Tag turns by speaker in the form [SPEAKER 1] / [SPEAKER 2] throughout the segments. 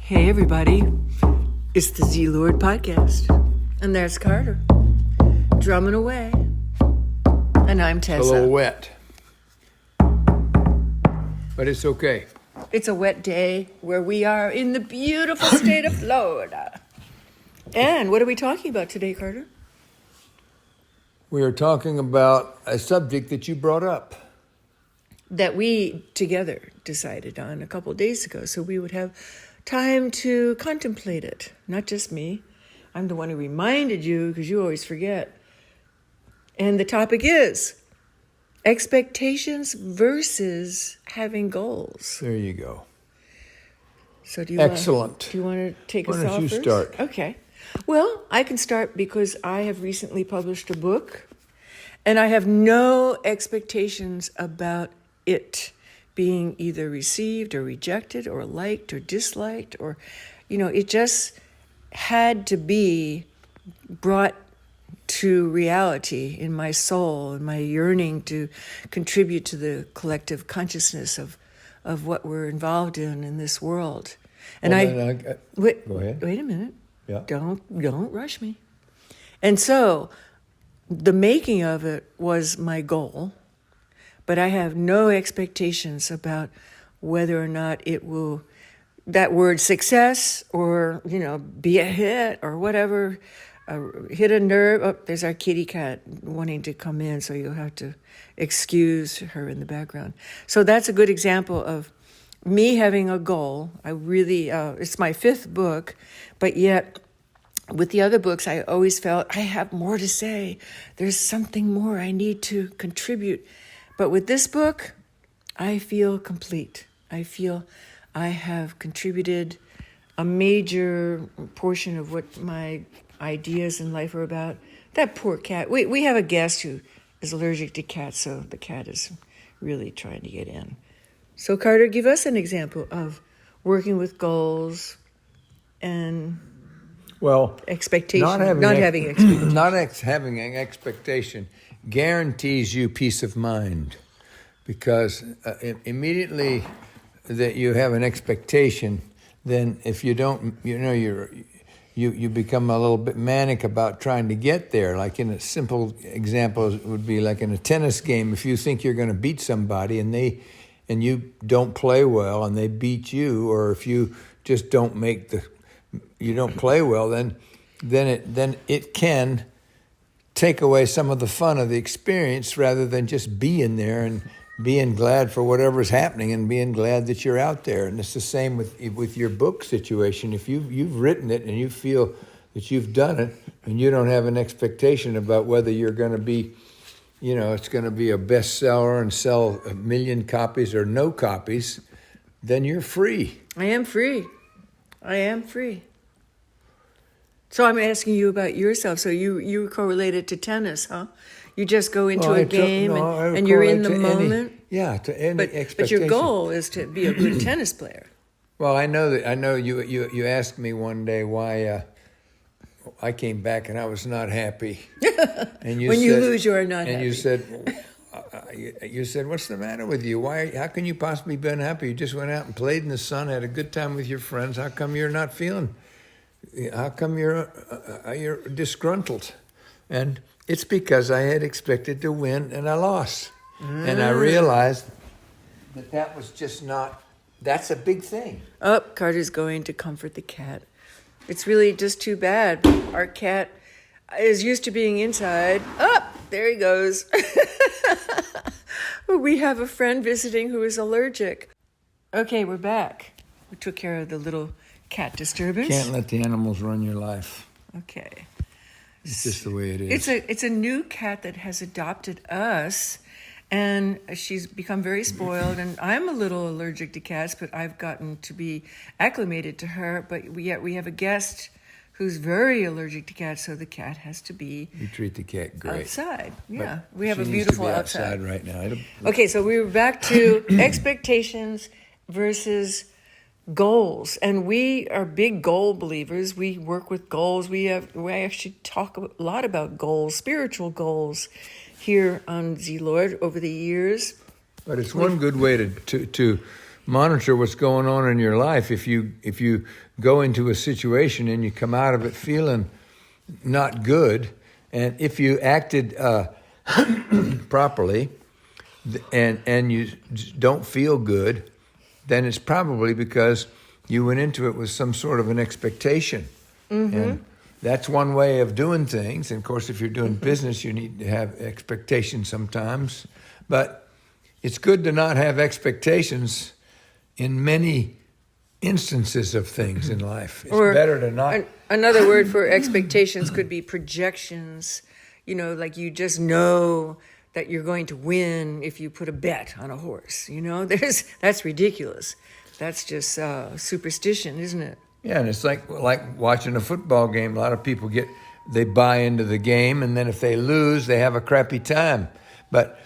[SPEAKER 1] Hey everybody, it's the Z Lord podcast, and there's Carter, drumming away, and I'm teZa.
[SPEAKER 2] A little wet, but it's okay.
[SPEAKER 1] It's a wet day where we are in the beautiful state of Florida. And what are we talking about today, Carter?
[SPEAKER 2] We are talking about a subject that you brought up.
[SPEAKER 1] That we together decided on a couple of days ago, so we would have time to contemplate it. Not just me. I'm the one who reminded you because you always forget. And the topic is expectations versus having goals.
[SPEAKER 2] There you go.
[SPEAKER 1] So do you
[SPEAKER 2] Excellent.
[SPEAKER 1] Do you want to take us off
[SPEAKER 2] Why don't you
[SPEAKER 1] first?
[SPEAKER 2] start?
[SPEAKER 1] Okay. Well, I can start because I have recently published a book, and I have no expectations about it being either received or rejected or liked or disliked, or, it just had to be brought to reality in my soul and my yearning to contribute to the collective consciousness of what we're involved in this world. And wait,
[SPEAKER 2] go ahead.
[SPEAKER 1] Wait a minute.
[SPEAKER 2] Yeah.
[SPEAKER 1] Don't rush me. And so the making of it was my goal, but I have no expectations about whether or not it will, that word success or, be a hit or whatever, hit a nerve. Oh, there's our kitty cat wanting to come in, so you'll have to excuse her in the background. So that's a good example of me having a goal. I really, it's my fifth book, but yet with the other books, I always felt I have more to say. There's something more I need to contribute. But with this book, I feel complete. I feel I have contributed a major portion of what my ideas in life are about. That poor cat. We have a guest who is allergic to cats, so the cat is really trying to get in. So Carter, give us an example of working with goals and expectation.
[SPEAKER 2] Not having
[SPEAKER 1] expectation.
[SPEAKER 2] Not having an expectation guarantees you peace of mind, because immediately that you have an expectation, then if you don't, you become a little bit manic about trying to get there. Like in a simple example would be like in a tennis game. If you think you're going to beat somebody and you don't play well and they beat you, or if you just don't you don't play well, then it can take away some of the fun of the experience rather than just being there and being glad for whatever's happening and being glad that you're out there. And it's the same with your book situation. If you've written it and you feel that you've done it and you don't have an expectation about whether you're going to be, it's going to be a bestseller and sell 1 million copies or no copies, then you're free.
[SPEAKER 1] I am free. So I'm asking you about yourself. So you correlate it to tennis, huh? You just go into a game and you're in the moment?
[SPEAKER 2] To any expectation.
[SPEAKER 1] But your goal is to be a good tennis player.
[SPEAKER 2] Well, I know you asked me one day why I came back and I was not happy. And you
[SPEAKER 1] you lose, you are not happy.
[SPEAKER 2] And you said, what's the matter with you? How can you possibly be unhappy? You just went out and played in the sun, had a good time with your friends. How come you're not feeling? How come you're disgruntled? And it's because I had expected to win and I lost. And I realized that was just not, that's a big thing.
[SPEAKER 1] Oh, Carter's going to comfort the cat. It's really just too bad. Our cat is used to being inside. Oh, there he goes. We have a friend visiting who is allergic. Okay, we're back. We took care of the little cat disturbance.
[SPEAKER 2] Can't let the animals run your life.
[SPEAKER 1] Okay.
[SPEAKER 2] It's just the way it is.
[SPEAKER 1] It's a new cat that has adopted us, and she's become very spoiled. And I'm a little allergic to cats, but I've gotten to be acclimated to her. But yet we have a guest who's very allergic to cats, so the cat has to be.
[SPEAKER 2] You treat the cat great.
[SPEAKER 1] Outside, yeah.
[SPEAKER 2] But
[SPEAKER 1] we have a
[SPEAKER 2] she
[SPEAKER 1] beautiful
[SPEAKER 2] needs to be
[SPEAKER 1] outside
[SPEAKER 2] right now.
[SPEAKER 1] Okay, so we were back to expectations versus goals, and we are big goal believers. We work with goals. We actually talk a lot about goals, spiritual goals, here on Z Lord over the years.
[SPEAKER 2] But it's one good way to monitor what's going on in your life. If you go into a situation and you come out of it feeling not good, and if you acted properly, and you don't feel good, then it's probably because you went into it with some sort of an expectation. And that's one way of doing things. And of course, if you're doing business, you need to have expectations sometimes. But it's good to not have expectations in many instances of things in life. It's better to not.
[SPEAKER 1] Another word for expectations could be projections. Like you just know that you're going to win if you put a bet on a horse. That's ridiculous. That's just superstition, isn't it?
[SPEAKER 2] Yeah, and it's like watching a football game. A lot of people they buy into the game, and then if they lose, they have a crappy time. But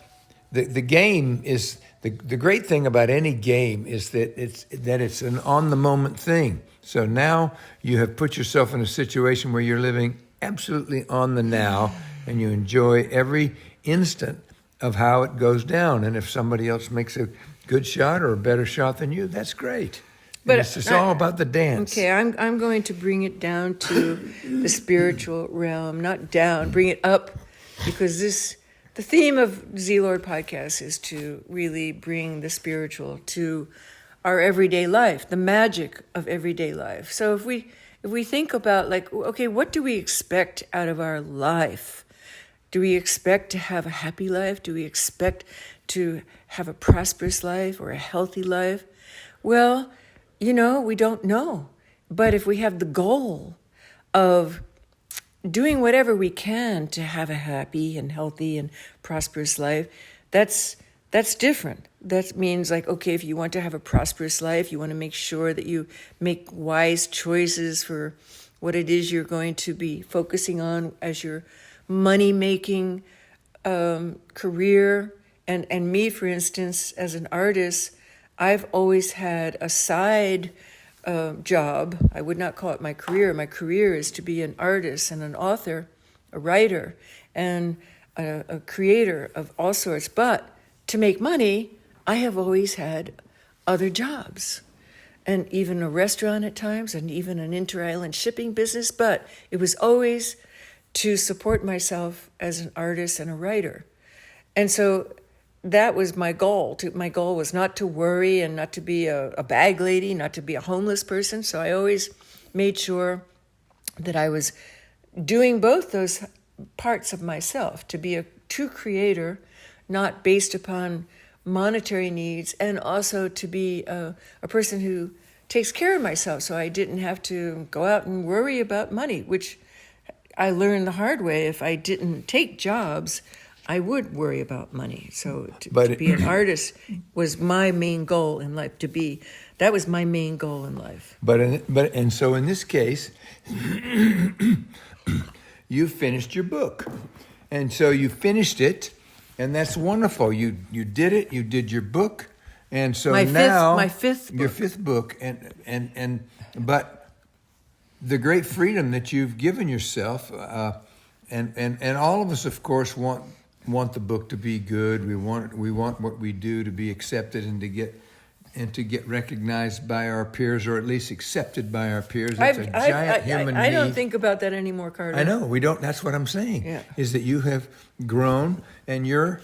[SPEAKER 2] the game is the great thing about any game is that it's an on the moment thing. So now you have put yourself in a situation where you're living absolutely on the now, and you enjoy every instant of how it goes down. And if somebody else makes a good shot or a better shot than you, that's great. But it's all about the dance.
[SPEAKER 1] Okay, I'm going to bring it down to the spiritual realm, not down, bring it up, because the theme of Z-Lord podcast is to really bring the spiritual to our everyday life, the magic of everyday life. So if we think about okay, what do we expect out of our life? Do we expect to have a happy life? Do we expect to have a prosperous life or a healthy life? Well, we don't know. But if we have the goal of doing whatever we can to have a happy and healthy and prosperous life, that's different. That means okay, if you want to have a prosperous life, you want to make sure that you make wise choices for what it is you're going to be focusing on as your money-making career. And me, for instance, as an artist, I've always had a side job. I would not call it my career. My career is to be an artist and an author, a writer, and a creator of all sorts. But to make money, I have always had other jobs, and even a restaurant at times, and even an inter-island shipping business. But it was always to support myself as an artist and a writer. And so that was my goal. My goal was not to worry and not to be a bag lady, not to be a homeless person. So I always made sure that I was doing both those parts of myself, to be a true creator, not based upon monetary needs, and also to be a person who takes care of myself, so I didn't have to go out and worry about money, which I learned the hard way. If I didn't take jobs, I would worry about money. So to be an artist was my main goal in life. That was my main goal in life.
[SPEAKER 2] And so in this case, you finished your book, and so you finished it, and that's wonderful. You did it. You did your book, and so
[SPEAKER 1] my
[SPEAKER 2] now
[SPEAKER 1] fifth book.
[SPEAKER 2] Your fifth book, but the great freedom that you've given yourself, and all of us, of course, want the book to be good. We want what we do to be accepted and to get recognized by our peers, or at least accepted by our peers. That's a giant human need.
[SPEAKER 1] I don't think about that anymore, Carter.
[SPEAKER 2] I know we don't. That's what I'm saying.
[SPEAKER 1] Yeah.
[SPEAKER 2] Is that you have grown and you're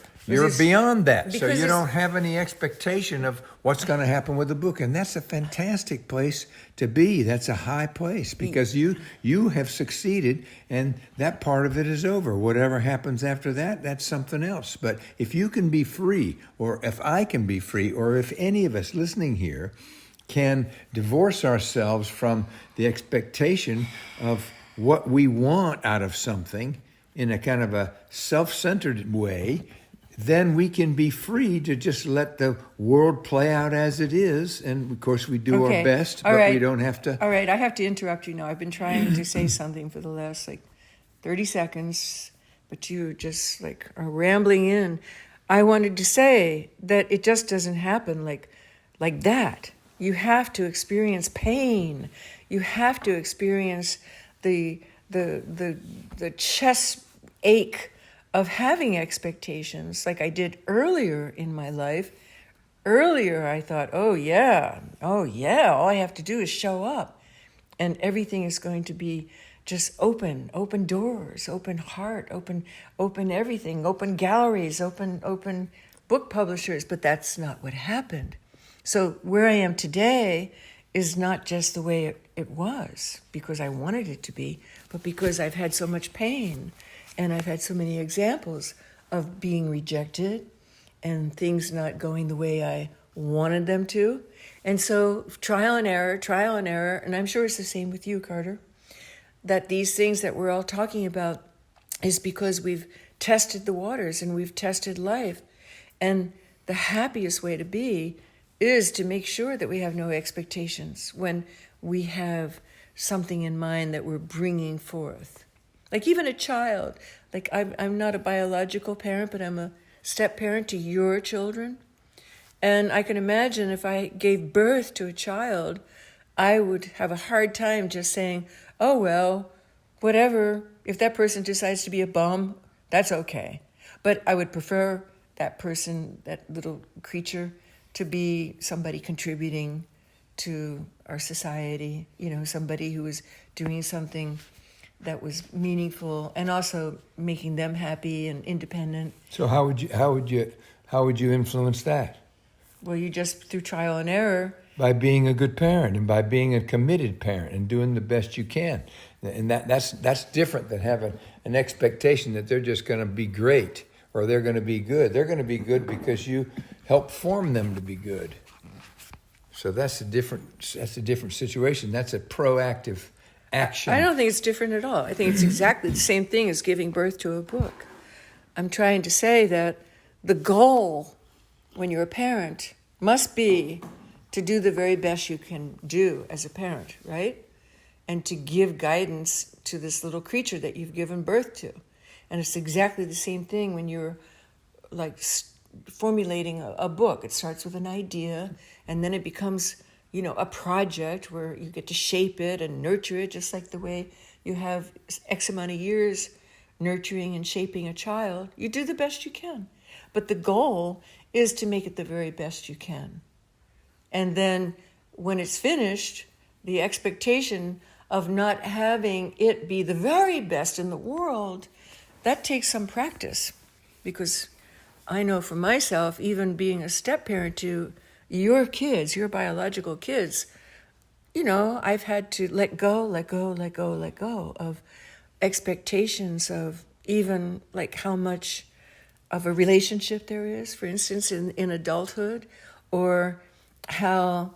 [SPEAKER 2] beyond that, so you don't have any expectation of what's going to happen with the book, and that's a fantastic place to be. That's a high place because you have succeeded, and that part of it is over. Whatever happens after that, that's something else. But if you can be free, or if I can be free, or if any of us listening here can divorce ourselves from the expectation of what we want out of something in a kind of a self-centered way, then we can be free to just let the world play out as it is. And of course we do our best, but we don't have to.
[SPEAKER 1] All right, I have to interrupt you now. I've been trying to say something for the last 30 seconds, but you just are rambling in. I wanted to say that it just doesn't happen like that. You have to experience pain. You have to experience the chest ache of having expectations, like I did earlier in my life, Earlier, I thought, oh yeah, all I have to do is show up, and everything is going to be just open doors, open heart, open everything, open galleries, open book publishers. But that's not what happened. So where I am today is not just the way it was because I wanted it to be, but because I've had so much pain, and I've had so many examples of being rejected and things not going the way I wanted them to. And so trial and error, and I'm sure it's the same with you, Carter, that these things that we're all talking about is because we've tested the waters and we've tested life. And the happiest way to be is to make sure that we have no expectations when we have something in mind that we're bringing forth. Like even a child, like I'm not a biological parent, but I'm a step parent to your children. And I can imagine if I gave birth to a child, I would have a hard time just saying, oh, well, whatever. If that person decides to be a bum, that's okay. But I would prefer that person, that little creature, to be somebody contributing to our society, somebody who was doing something that was meaningful and also making them happy and independent.
[SPEAKER 2] So how would you influence that?
[SPEAKER 1] Well, you just through trial and error.
[SPEAKER 2] By being a good parent and by being a committed parent and doing the best you can. And that's different than having an expectation that they're just going to be great or they're going to be good. They're going to be good because you help form them to be good. So that's a different situation. That's a proactive action.
[SPEAKER 1] I don't think it's different at all. I think it's exactly the same thing as giving birth to a book. I'm trying to say that the goal when you're a parent must be to do the very best you can do as a parent, right? And to give guidance to this little creature that you've given birth to. And it's exactly the same thing when you're like formulating a book. It starts with an idea and then it becomes, a project where you get to shape it and nurture it, just like the way you have X amount of years nurturing and shaping a child. You do the best you can. But the goal is to make it the very best you can. And then when it's finished, the expectation of not having it be the very best in the world, that takes some practice. Because I know for myself, even being a step parent to your kids, your biological kids, I've had to let go of expectations of even like how much of a relationship there is, for instance, in adulthood, or how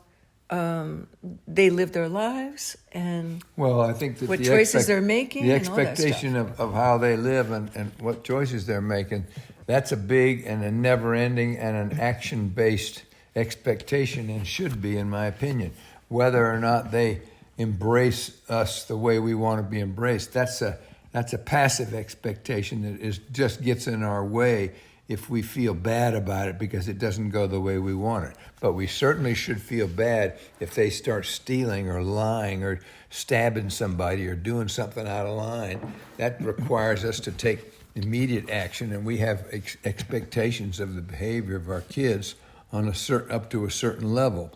[SPEAKER 1] they live their lives and
[SPEAKER 2] I think that
[SPEAKER 1] what choices they're making.
[SPEAKER 2] The
[SPEAKER 1] and all that
[SPEAKER 2] expectation
[SPEAKER 1] stuff.
[SPEAKER 2] of how they live and what choices they're making, that's a big and a never-ending and an action-based expectation, and should be, in my opinion. Whether or not they embrace us the way we want to be embraced, that's a passive expectation that just gets in our way if we feel bad about it because it doesn't go the way we want it. But we certainly should feel bad if they start stealing or lying or stabbing somebody or doing something out of line. That requires us to take immediate action, and we have expectations of the behavior of our kids on up to a certain level,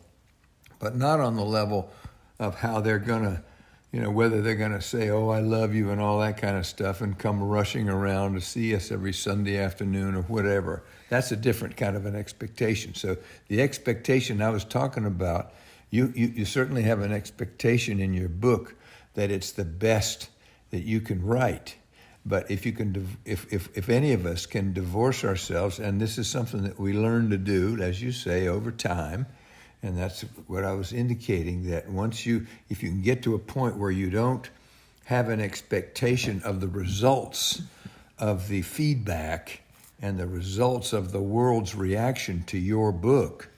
[SPEAKER 2] but not on the level of how they're going to, whether they're going to say, oh, I love you and all that kind of stuff and come rushing around to see us every Sunday afternoon or whatever. That's a different kind of an expectation. So the expectation I was talking about, you certainly have an expectation in your book that it's the best that you can write. But if you can, if any of us can divorce ourselves, and this is something that we learn to do, as you say, over time, and that's what I was indicating, that if you can get to a point where you don't have an expectation of the results of the feedback and the results of the world's reaction to your book,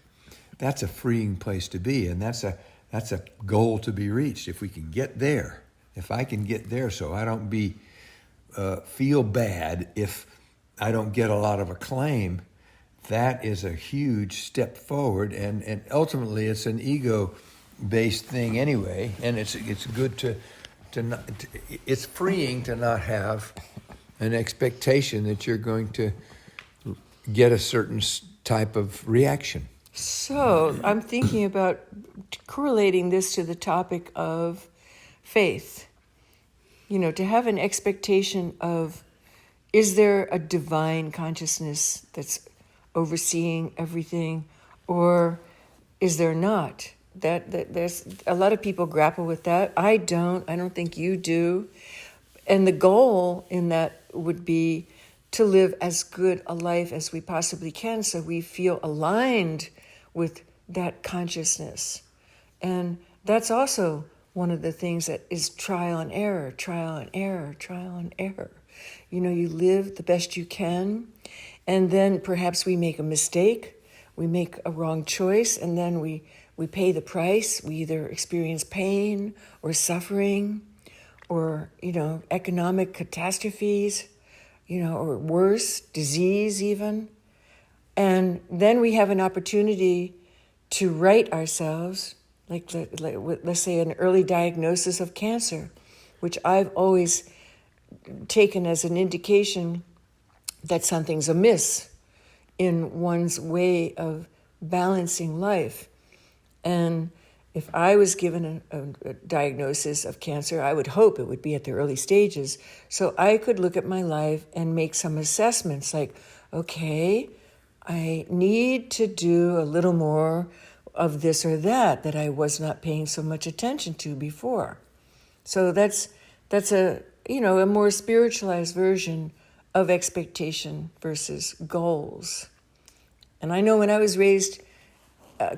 [SPEAKER 2] that's a freeing place to be, and that's a goal to be reached. If we can get there, if I can get there, so I don't feel bad if I don't get a lot of acclaim, that is a huge step forward, and ultimately it's an ego-based thing anyway, and it's good to not, it's freeing to not have an expectation that you're going to get a certain type of reaction.
[SPEAKER 1] So I'm thinking about correlating this to the topic of faith. To have an expectation of, is there a divine consciousness that's overseeing everything, or is there not? There's a lot of people grapple with that. I don't think you do. And the goal in that would be to live as good a life as we possibly can, so we feel aligned with that consciousness. And that's also one of the things that is trial and error, trial and error, trial and error. You live the best you can, and then perhaps we make a mistake, we make a wrong choice, and then we pay the price. We either experience pain or suffering or, economic catastrophes, or worse, disease even. And then we have an opportunity to right ourselves, like let's say an early diagnosis of cancer, which I've always taken as an indication that something's amiss in one's way of balancing life. And if I was given a diagnosis of cancer, I would hope it would be at the early stages, so I could look at my life and make some assessments like, okay, I need to do a little more of this or that I was not paying so much attention to before. So that's a more spiritualized version of expectation versus goals. And I know when I was raised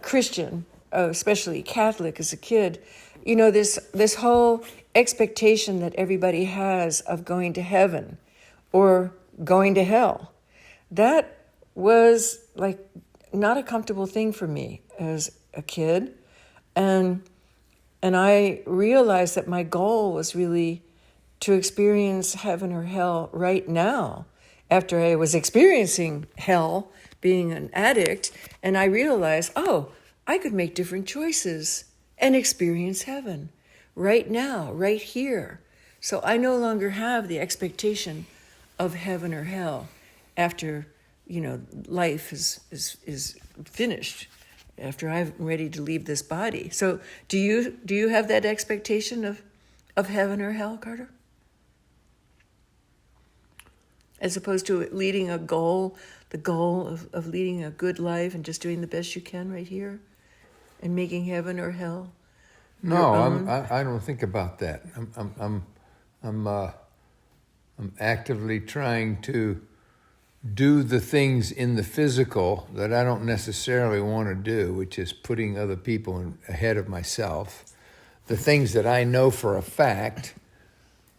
[SPEAKER 1] Christian, especially Catholic as a kid, this whole expectation that everybody has of going to heaven or going to hell, that was like not a comfortable thing for me as a kid. And I realized that my goal was really to experience heaven or hell right now, after I was experiencing hell being an addict. And I realized, I could make different choices and experience heaven right now, right here. So I no longer have the expectation of heaven or hell after, life is finished, after I'm ready to leave this body. So do you have that expectation of heaven or hell, Carter? As opposed to leading a goal, the goal of leading a good life and just doing the best you can right here and making heaven or hell?
[SPEAKER 2] No, I don't think about that. I'm actively trying to do the things in the physical that I don't necessarily want to do, which is putting other people ahead of myself. The things that I know for a fact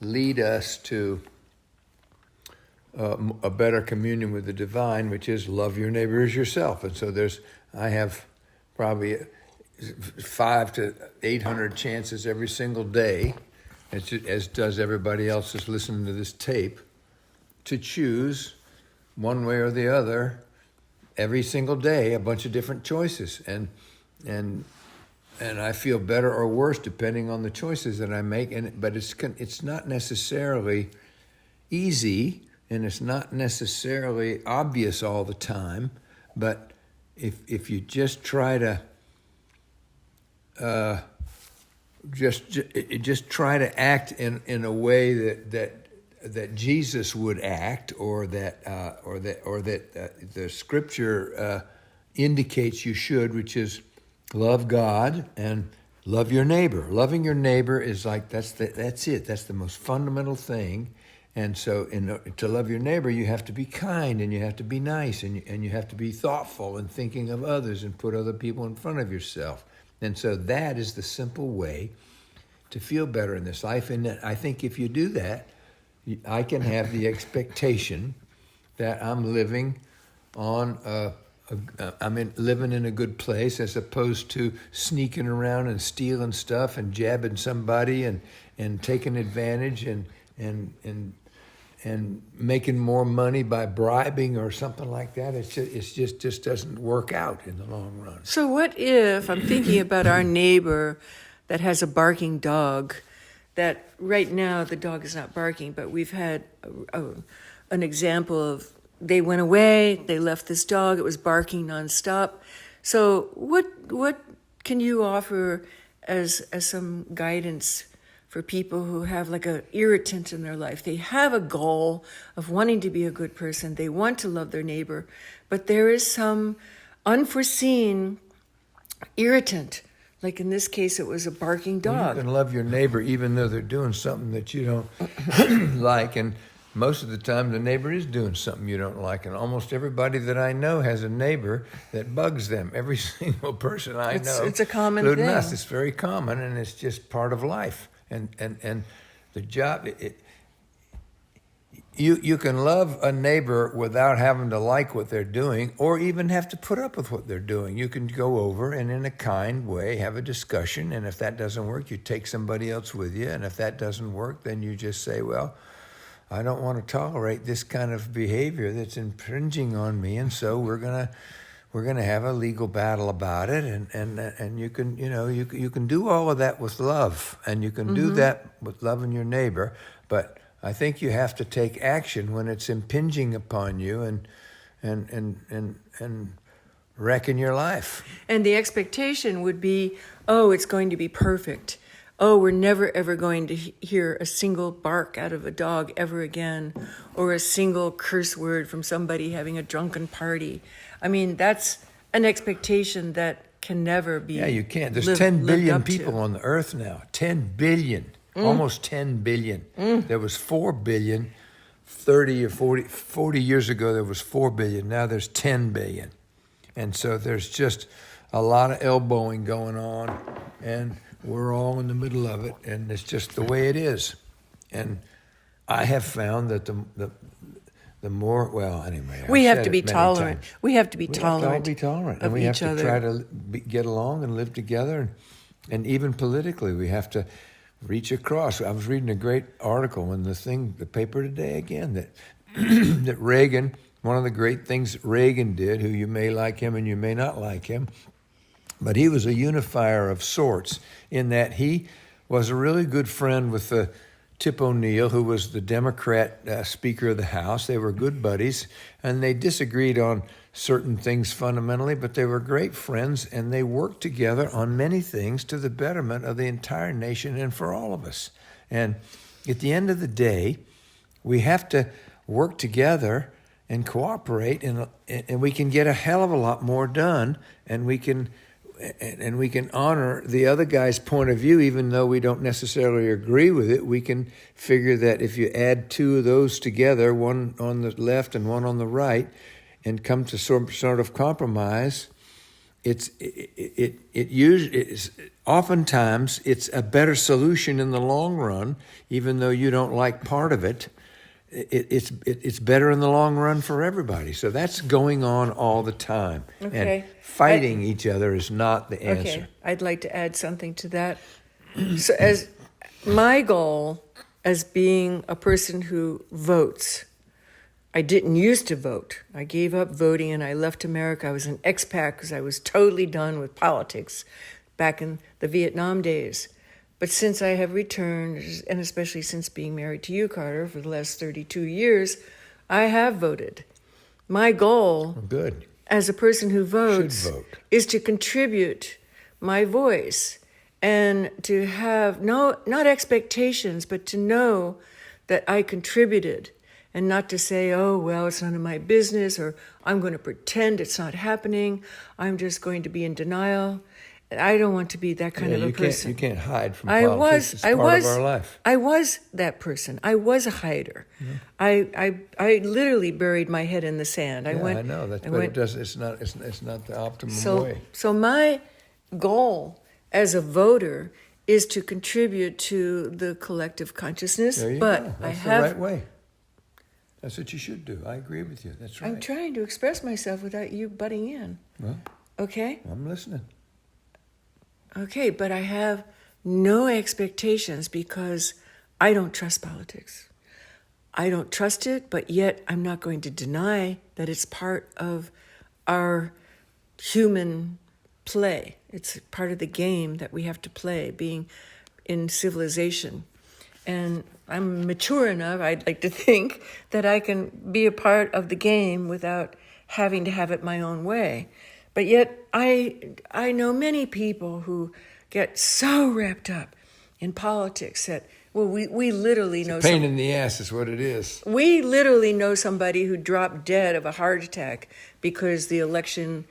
[SPEAKER 2] lead us to a better communion with the divine, which is love your neighbor as yourself. And so I have probably 500 to 800 chances every single day, as does everybody else who's listening to this tape, to choose one way or the other every single day, a bunch of different choices. And I feel better or worse depending on the choices that I make. But it's not necessarily easy, and it's not necessarily obvious all the time. But if you just try to just try to act in a way that Jesus would act, or that the Scripture indicates you should, which is love God and love your neighbor. Loving your neighbor is like that's it. That's the most fundamental thing. And so, to love your neighbor, you have to be kind, and you have to be nice, and you have to be thoughtful and thinking of others, and put other people in front of yourself. And so that is the simple way to feel better in this life. And I think if you do that, I can have the expectation that I'm living living in a good place, as opposed to sneaking around and stealing stuff and jabbing somebody and taking advantage and making more money by bribing or something like that. It just doesn't work out in the long run.
[SPEAKER 1] So what if I'm thinking about our neighbor that has a barking dog, that right now the dog is not barking, but we've had an example of they went away, they left this dog, it was barking nonstop. So what can you offer as some guidance for people who have like a irritant in their life? They have a goal of wanting to be a good person. They want to love their neighbor, but there is some unforeseen irritant. Like in this case, it was a barking
[SPEAKER 2] Well,
[SPEAKER 1] dog.
[SPEAKER 2] you can love your neighbor even though they're doing something that you don't like. And most of the time, the neighbor is doing something you don't like. And almost everybody that I know has a neighbor that bugs them. Every single person I know.
[SPEAKER 1] It's a common
[SPEAKER 2] including
[SPEAKER 1] thing.
[SPEAKER 2] us. It's very common, and it's just part of life. And the job, you can love a neighbor without having to like what they're doing or even have to put up with what they're doing. You can go over and in a kind way have a discussion, and if that doesn't work, you take somebody else with you. And if that doesn't work, then you just say, well, I don't want to tolerate this kind of behavior that's infringing on me, and so we're gonna have a legal battle about it. And you can you can do all of that with love, and you can do that with loving your neighbor. But I think you have to take action when it's impinging upon you and wrecking your life.
[SPEAKER 1] And the expectation would be, oh, it's going to be perfect. Oh, we're never, ever going to hear a single bark out of a dog ever again, or a single curse word from somebody having a drunken party. I mean, that's an expectation that can never be.
[SPEAKER 2] Yeah, you can't. There's 10 billion people on the earth now. 10 billion. Almost 10 billion. There was 4 billion 30 or 40 years ago. There was 4 billion. Now there's 10 billion. And so there's just a lot of elbowing going on, and we're all in the middle of it, and it's just the way it is. And I have found that the more, well, anyway,
[SPEAKER 1] we have to be tolerant. We have to be tolerant.
[SPEAKER 2] We have to all be tolerant, and we have to try to get along and live together, and even politically, we have to reach across. I was reading a great article in the paper today again, that that Reagan, one of the great things that Reagan did, who you may like him and you may not like him, but he was a unifier of sorts in that he was a really good friend with Tip O'Neill, who was the Democrat Speaker of the House. They were good buddies, and they disagreed on certain things fundamentally, but they were great friends, and they worked together on many things to the betterment of the entire nation and for all of us. And at the end of the day, we have to work together and cooperate, and we can get a hell of a lot more done, and we can honor the other guy's point of view, even though we don't necessarily agree with it. We can figure that if you add two of those together, one on the left and one on the right, and come to some sort of compromise, oftentimes it's a better solution in the long run, even though you don't like part of it. It's better in the long run for everybody. So that's going on all the time.
[SPEAKER 1] Okay.
[SPEAKER 2] And fighting each other is not the answer.
[SPEAKER 1] Okay, I'd like to add something to that. So as my goal as being a person who votes, I didn't used to vote. I gave up voting and I left America. I was an expat because I was totally done with politics back in the Vietnam days. But since I have returned, and especially since being married to you, Carter, for the last 32 years, I have voted. My goal,
[SPEAKER 2] good,
[SPEAKER 1] as a person who votes, is to contribute my voice and to have not expectations, but to know that I contributed, and not to say, oh, well, it's none of my business, or I'm going to pretend it's not happening. I'm just going to be in denial. I don't want to be that kind of a person.
[SPEAKER 2] You can't hide from politics. It's part of our life.
[SPEAKER 1] I was that person. I was a hider. Yeah. I literally buried my head in the sand.
[SPEAKER 2] I know that, but it's not the optimum way.
[SPEAKER 1] So my goal as a voter is to contribute to the collective consciousness.
[SPEAKER 2] There you
[SPEAKER 1] but
[SPEAKER 2] go. That's the right way. That's what you should do. I agree with you. That's right.
[SPEAKER 1] I'm trying to express myself without you butting in.
[SPEAKER 2] Well,
[SPEAKER 1] okay?
[SPEAKER 2] I'm listening.
[SPEAKER 1] Okay, but I have no expectations because I don't trust politics. I don't trust it, but yet I'm not going to deny that it's part of our human play. It's part of the game that we have to play, being in civilization. And I'm mature enough, I'd like to think, that I can be a part of the game without having to have it my own way. But yet I know many people who get so wrapped up in politics that, well, we literally know
[SPEAKER 2] Pain in the ass is what it is.
[SPEAKER 1] we literally know somebody who dropped dead of a heart attack because the election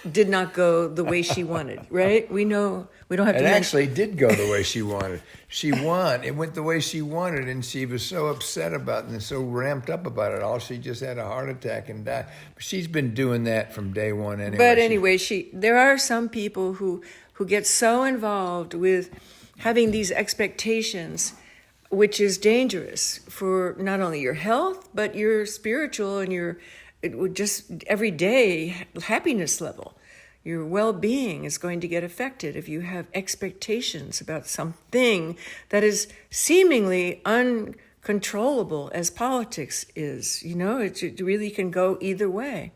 [SPEAKER 1] did not go the way she wanted, right? We know, we don't have to
[SPEAKER 2] It
[SPEAKER 1] mention.
[SPEAKER 2] actually did go the way she wanted. She won. It went the way she wanted, and she was so upset about it and so ramped up about it all. She just had a heart attack and died. She's been doing that from day one anyway.
[SPEAKER 1] But anyway, there are some people who get so involved with having these expectations, which is dangerous for not only your health, but your spiritual and your just everyday happiness level. Your well-being is going to get affected if you have expectations about something that is seemingly uncontrollable, as politics is. You know, it really can go either way.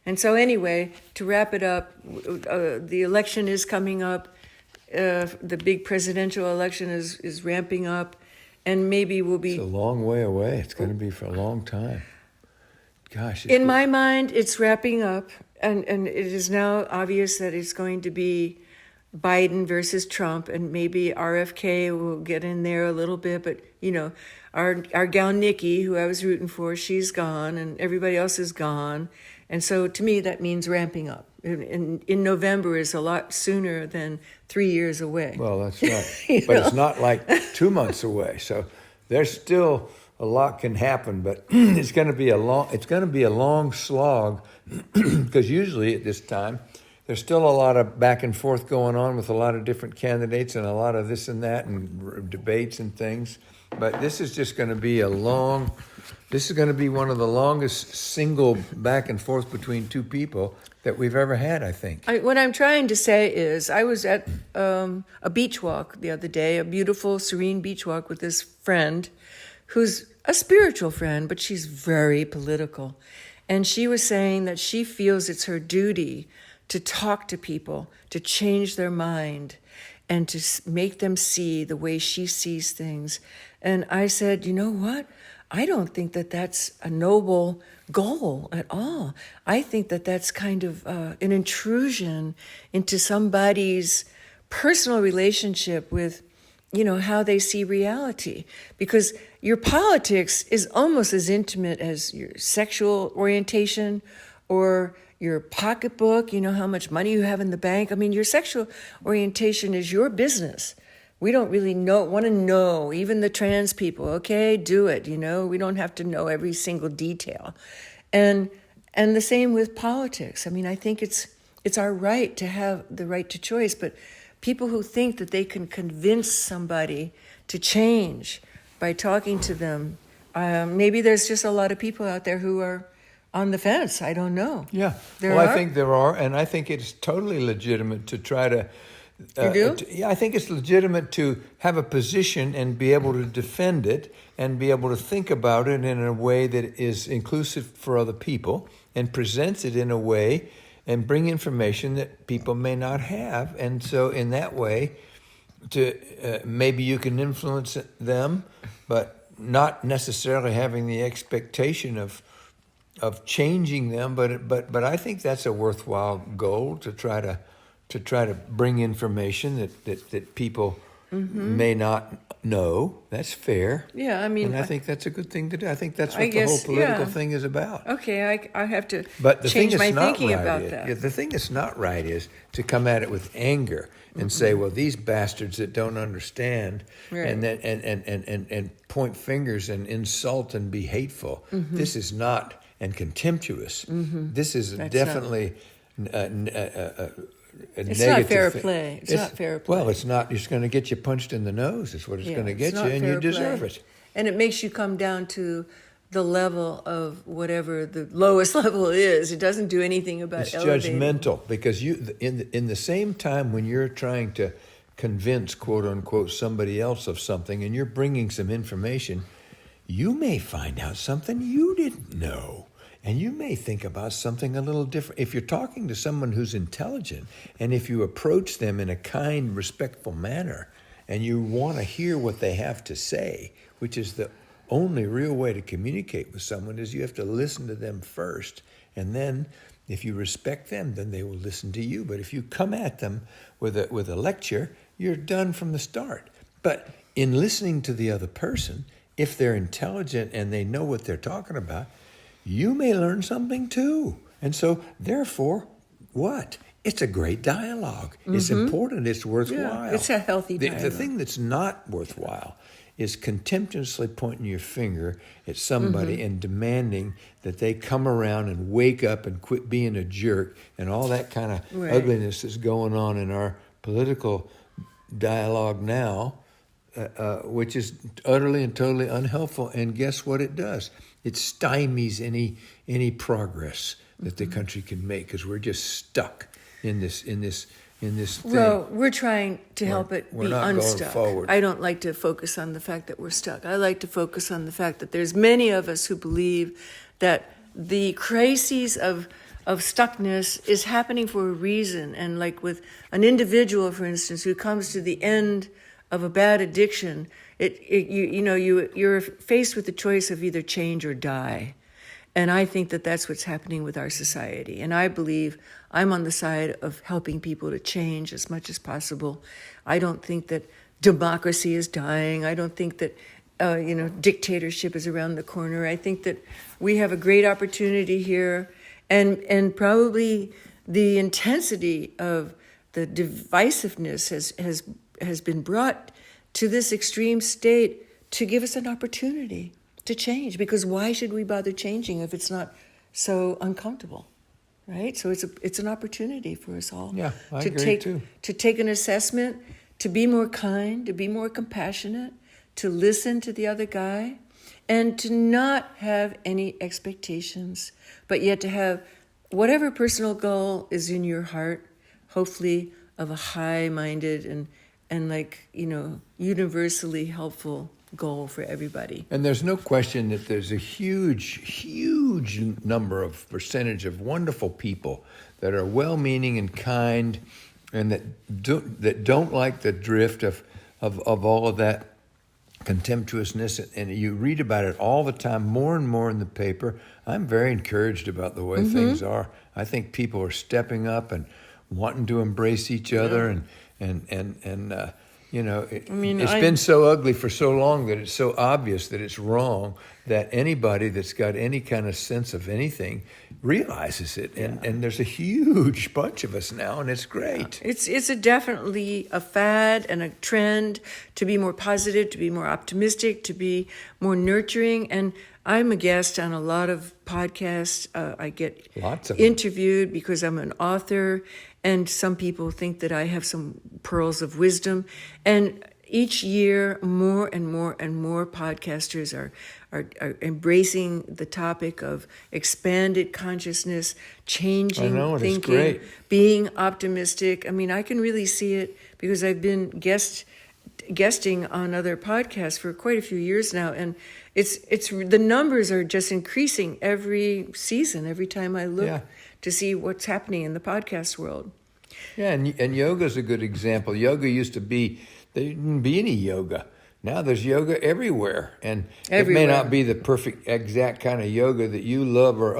[SPEAKER 1] And so anyway, to wrap it up, the election is coming up. The big presidential election is ramping up, and maybe we'll be...
[SPEAKER 2] It's a long way away. It's going to be for a long time. Gosh.
[SPEAKER 1] In my mind, it's wrapping up, and it is now obvious that it's going to be Biden versus Trump, and maybe RFK will get in there a little bit, but, you know, our gal Nikki, who I was rooting for, she's gone, and everybody else is gone. And so to me, that means ramping up. In November is a lot sooner than 3 years away.
[SPEAKER 2] Well, that's right. But it's not like 2 months away. So there's still a lot can happen, but it's going to be a long slog because usually at this time there's still a lot of back and forth going on with a lot of different candidates and a lot of this and that and debates and things. But this is just going to be this is going to be one of the longest single back and forth between two people that we've ever had, I think.
[SPEAKER 1] What I'm trying to say is I was at a beach walk the other day, a beautiful, serene beach walk with this friend who's a spiritual friend, but she's very political. And she was saying that she feels it's her duty to talk to people, to change their mind, and to make them see the way she sees things. And I said, you know what? I don't think that that's a noble goal at all. I think that that's kind of an intrusion into somebody's personal relationship with, you know, how they see reality. Because your politics is almost as intimate as your sexual orientation or your pocketbook, you know, how much money you have in the bank. I mean, your sexual orientation is your business. We don't really want to know, even the trans people, okay, do it, you know. We don't have to know every single detail. And the same with politics. I mean, I think it's our right to have the right to choice, but people who think that they can convince somebody to change by talking to them, maybe there's just a lot of people out there who are on the fence. I don't know.
[SPEAKER 2] Yeah. I think there are, and I think it's totally legitimate to try to...
[SPEAKER 1] You do?
[SPEAKER 2] Yeah, I think it's legitimate to have a position and be able to defend it and be able to think about it in a way that is inclusive for other people and presents it in a way and bring information that people may not have. And so in that way, maybe you can influence them, but not necessarily having the expectation of changing them. But I think that's a worthwhile goal to try to bring information that people may not know. That's fair.
[SPEAKER 1] Yeah, I mean...
[SPEAKER 2] And I think that's a good thing to do. I think that's what the whole political thing is about.
[SPEAKER 1] Okay, I have to
[SPEAKER 2] But
[SPEAKER 1] change my thinking about that.
[SPEAKER 2] The thing that's not right is to come at it with anger and say, well, these bastards that don't understand
[SPEAKER 1] Right.
[SPEAKER 2] and point fingers and insult and be hateful. This is not, and contemptuous. This is definitely...
[SPEAKER 1] It's not fair play. It's not fair play.
[SPEAKER 2] Well, it's not. It's going to get you punched in the nose. Is what it's going to get you, and you deserve it.
[SPEAKER 1] And it makes you come down to the level of whatever the lowest level is. It doesn't do anything about
[SPEAKER 2] it's
[SPEAKER 1] elevating.
[SPEAKER 2] judgmental because you, in the same time when you're trying to convince, quote unquote, somebody else of something, and you're bringing some information, you may find out something you didn't know. And you may think about something a little different. If you're talking to someone who's intelligent, and if you approach them in a kind, respectful manner, and you want to hear what they have to say, which is the only real way to communicate with someone, is you have to listen to them first, and then If you respect them, then they will listen to you. But if you come at them with a lecture, you're done from the start. But in listening to the other person, if they're intelligent and they know what they're talking about, you may learn something too. And so, therefore, what? It's a great dialogue. It's important. It's worthwhile.
[SPEAKER 1] Yeah, it's a healthy dialogue.
[SPEAKER 2] The thing that's not worthwhile is contemptuously pointing your finger at somebody and demanding that they come around and wake up and quit being a jerk and all that kind of ugliness that's going on in our political dialogue now, which is utterly and totally unhelpful. And guess what it does? It stymies any progress that the country can make, because we're just stuck in this thing.
[SPEAKER 1] Well, we're trying to help it be
[SPEAKER 2] we're not going
[SPEAKER 1] unstuck.
[SPEAKER 2] forward.
[SPEAKER 1] I don't like to focus on the fact that we're stuck. I like to focus on the fact that there's many of us who believe that the crises of stuckness is happening for a reason. And like with an individual, for instance, who comes to the end of a bad addiction, you're faced with the choice of either change or die. And I think that that's what's happening with our society. And I believe I'm on the side of helping people to change as much as possible. I don't think that democracy is dying. I don't think that, dictatorship is around the corner. I think that we have a great opportunity here. And probably the intensity of the divisiveness has been brought to this extreme state to give us an opportunity to change, because why should we bother changing if it's not so uncomfortable, right? So it's an opportunity for us all
[SPEAKER 2] I agree too.
[SPEAKER 1] To take an assessment, to be more kind, to be more compassionate, to listen to the other guy, and to not have any expectations, but yet to have whatever personal goal is in your heart, hopefully of a high-minded and universally helpful goal for everybody.
[SPEAKER 2] And there's no question that there's a huge number of percentage of wonderful people that are well-meaning and kind, and that don't like the drift of all of that contemptuousness. And you read about it all the time, more and more in the paper. I'm very encouraged about the way things are. I think people are stepping up and wanting to embrace each other, it's been so ugly for so long that it's so obvious that it's wrong that anybody that's got any kind of sense of anything realizes it. And there's a huge bunch of us now, and it's great.
[SPEAKER 1] It's definitely a fad and a trend to be more positive, to be more optimistic, to be more nurturing. And I'm a guest on a lot of podcasts. I get
[SPEAKER 2] Lots of them.
[SPEAKER 1] interviewed because I'm an author, and some people think that I have some pearls of wisdom. And each year, more and more and more podcasters are embracing the topic of expanded consciousness, changing thinking,
[SPEAKER 2] it's great.
[SPEAKER 1] Being optimistic. I mean, I can really see it because I've been guesting on other podcasts for quite a few years now, and it's the numbers are just increasing every season, every time I look to see what's happening in the podcast world.
[SPEAKER 2] Yeah, and yoga's a good example. Yoga used to be, there didn't be any yoga. Now there's yoga everywhere. And it may not be the perfect exact kind of yoga that you love or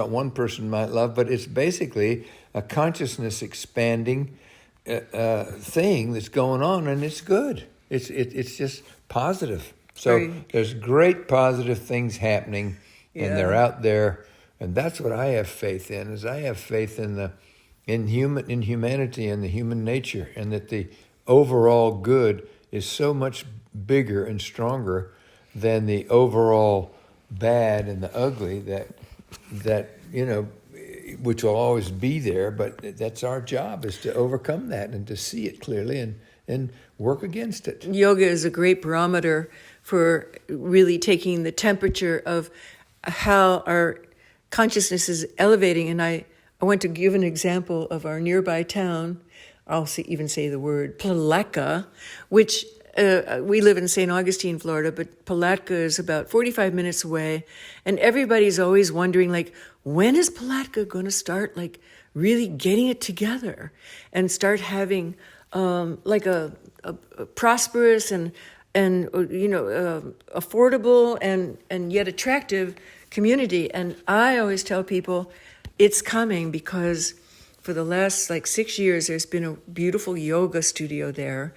[SPEAKER 2] one person might love, but it's basically a consciousness expanding thing that's going on, and it's good. It's just positive. So there's great positive things happening, and they're out there, and that's what I have faith in. Is I have faith in humanity and the human nature, and that the overall good is so much bigger and stronger than the overall bad and the ugly that which will always be there. But that's our job, is to overcome that and to see it clearly and work against it.
[SPEAKER 1] Yoga is a great barometer for really taking the temperature of how our consciousness is elevating. And I want to give an example of our nearby town. I'll even say the word Palatka, which we live in St. Augustine, Florida, but Palatka is about 45 minutes away. And everybody's always wondering, like, when is Palatka going to start, like, really getting it together and start having like a prosperous and affordable and yet attractive community. And I always tell people, it's coming because for the last like 6 years, there's been a beautiful yoga studio there.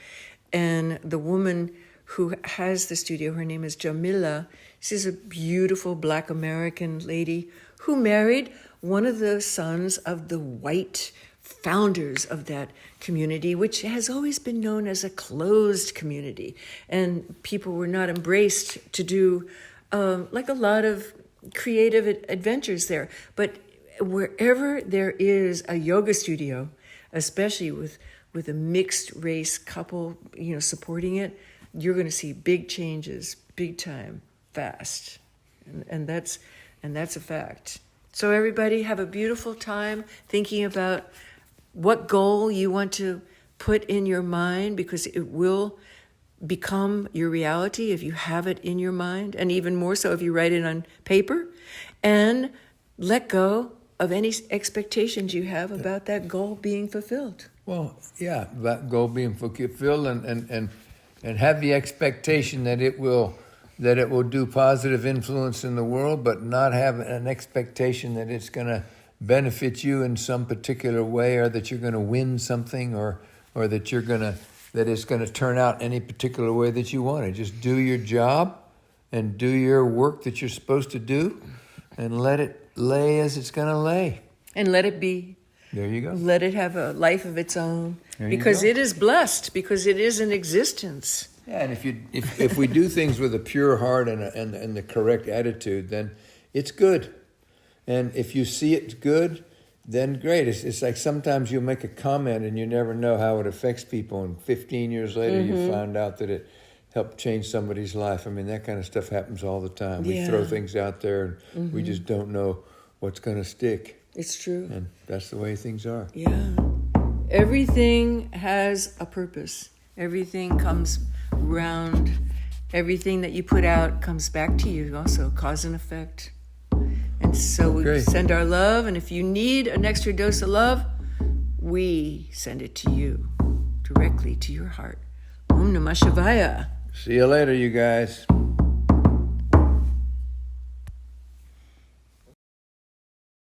[SPEAKER 1] And the woman who has the studio, her name is Jamila. She's a beautiful Black American lady who married one of the sons of the white founders of that community, which has always been known as a closed community. And people were not embraced to do like a lot of creative adventures there. But wherever there is a yoga studio, especially with a mixed race couple, supporting it, you're going to see big changes, big time, fast. And that's a fact. So everybody have a beautiful time thinking about what goal you want to put in your mind, because it will become your reality if you have it in your mind, and even more so if you write it on paper. And let go of any expectations you have about that goal being fulfilled.
[SPEAKER 2] Well, yeah, that goal being fulfilled, and have the expectation that it will do positive influence in the world, but not have an expectation that it's going to benefit you in some particular way, or that you're going to win something, or that it's going to turn out any particular way that you want it. Just do your job and do your work that you're supposed to do, and let it lay as it's going to lay.
[SPEAKER 1] And let it be.
[SPEAKER 2] There you go.
[SPEAKER 1] Let it have a life of its own, because it is blessed, because it is an existence.
[SPEAKER 2] Yeah, and if we do things with a pure heart and the correct attitude, then it's good. And if you see it's good, then great. It's like sometimes you'll make a comment and you never know how it affects people, and 15 years later you found out that it helped change somebody's life. I mean, that kind of stuff happens all the time. We throw things out there and we just don't know what's going to stick.
[SPEAKER 1] It's true.
[SPEAKER 2] And that's the way things are.
[SPEAKER 1] Yeah. Everything has a purpose. Everything comes round. Everything that you put out comes back to you also, cause and effect. And so we send our love, and if you need an extra dose of love, we send it to you, directly to your heart. Om Namah Shivaya.
[SPEAKER 2] See you later, you guys.